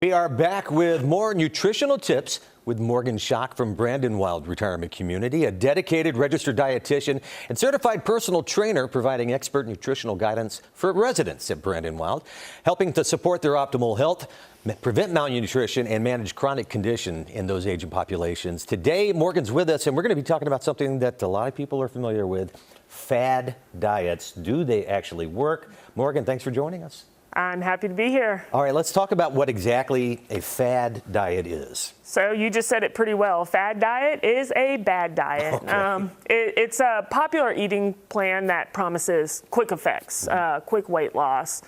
We are back with more nutritional tips with Morgan Schaack from Brandon Wild Retirement Community, a dedicated registered dietitian and certified personal trainer providing expert nutritional guidance for residents at Brandon Wild, helping to support their optimal health, prevent malnutrition, and manage chronic condition in those aging populations. Today, Morgan's with us, and we're going to be talking about something that a lot of people are familiar with, fad diets. Do they actually work? Morgan, thanks for joining us. I'm happy to be here. All right, let's talk about what exactly a fad diet is. So you just said it pretty well. Fad diet is a bad diet. Okay. It's a popular eating plan that promises quick effects, quick weight loss.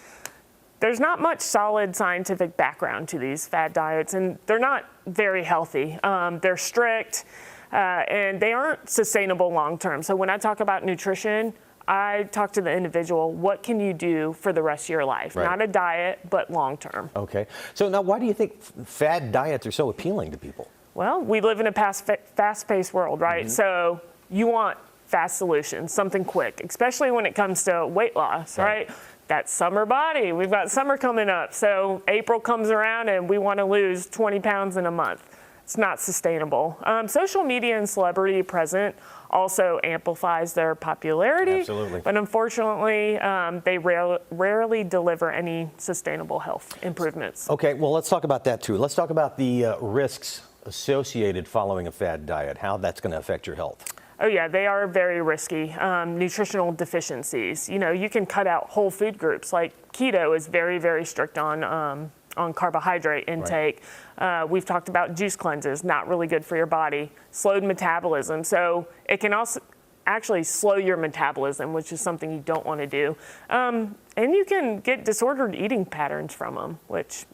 There's not much solid scientific background to these fad diets, and they're not very healthy. They're strict, and they aren't sustainable long term. So when I talk about nutrition, I talk to the individual, what can you do for the rest of your life? Right. Not a diet, but long term. Okay. So now why do you think fad diets are so appealing to people? Well, we live in a fast-paced world, right? So you want fast solutions, something quick, especially when it comes to weight loss, right? That summer body. We've got summer coming up. So April comes around and we want to lose 20 pounds in a month. It's not sustainable. Social media and celebrity present also amplifies their popularity. Absolutely. But unfortunately, they rarely deliver any sustainable health improvements. Okay, well, let's talk about that too. Let's talk about the risks associated following a fad diet, how that's going to affect your health. Oh yeah, they are very risky. Nutritional deficiencies. You know, you can cut out whole food groups. Like keto is very, very strict on carbohydrate intake. Right. We've talked about juice cleanses, not really good for your body. Slowed metabolism, so it can also actually slow your metabolism, which is something you don't want to do. And you can get disordered eating patterns from them, which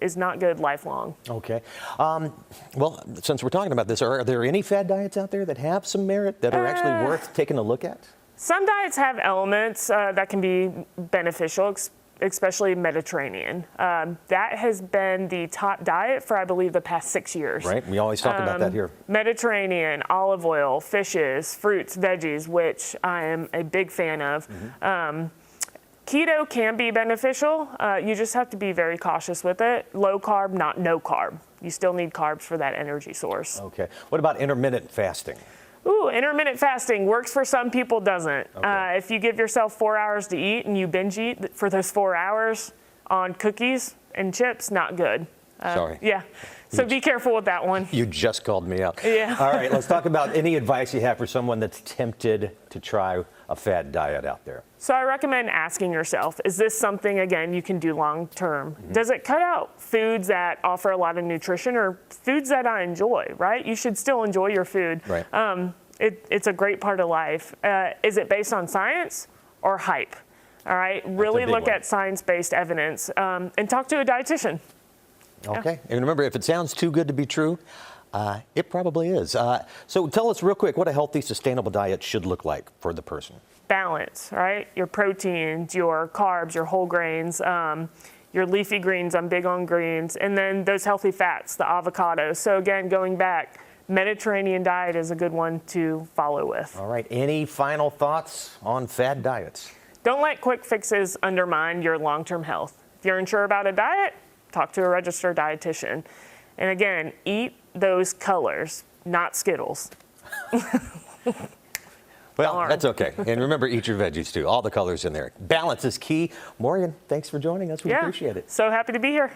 is not good lifelong. Okay. Well, since we're talking about this, are there any fad diets out there that have some merit, that are actually worth taking a look at? Some diets have elements that can be beneficial, especially Mediterranean. That has been the top diet for, I believe, the past 6 years. Right, we always talk about that here. Mediterranean, olive oil, fishes, fruits, veggies, which I am a big fan of. Keto can be beneficial. You just have to be very cautious with it. Low carb, not no carb. You still need carbs for that energy source. Okay. What about intermittent fasting? Ooh, intermittent fasting works for some people, doesn't. Okay. If you give yourself 4 hours to eat and you binge eat for those 4 hours on cookies and chips, not good. Sorry. Yeah, so be careful with that one. You just called me out. Yeah. All right, let's talk about any advice you have for someone that's tempted to try a fad diet out there. So I recommend asking yourself, is this something, again, you can do long term? Does it cut out foods that offer a lot of nutrition or foods that I enjoy, right? You should still enjoy your food. Right. It's a great part of life. Is it based on science or hype? All right, really look at science-based evidence and talk to a dietitian. Okay, and remember, if it sounds too good to be true, it probably is. So tell us real quick what a healthy, sustainable diet should look like for the person. Balance, right? Your proteins, your carbs, your whole grains, your leafy greens. I'm big on greens. And then those healthy fats, the avocados. So again, going back, Mediterranean diet is a good one to follow with. All right, any final thoughts on fad diets? Don't let quick fixes undermine your long-term health. If you're unsure about a diet, talk to a registered dietitian. And again, eat those colors, not Skittles. Well, Darn. that's okay. And remember, eat your veggies too. All the colors in there. Balance is key. Morgan, thanks for joining us. We appreciate it. So happy to be here.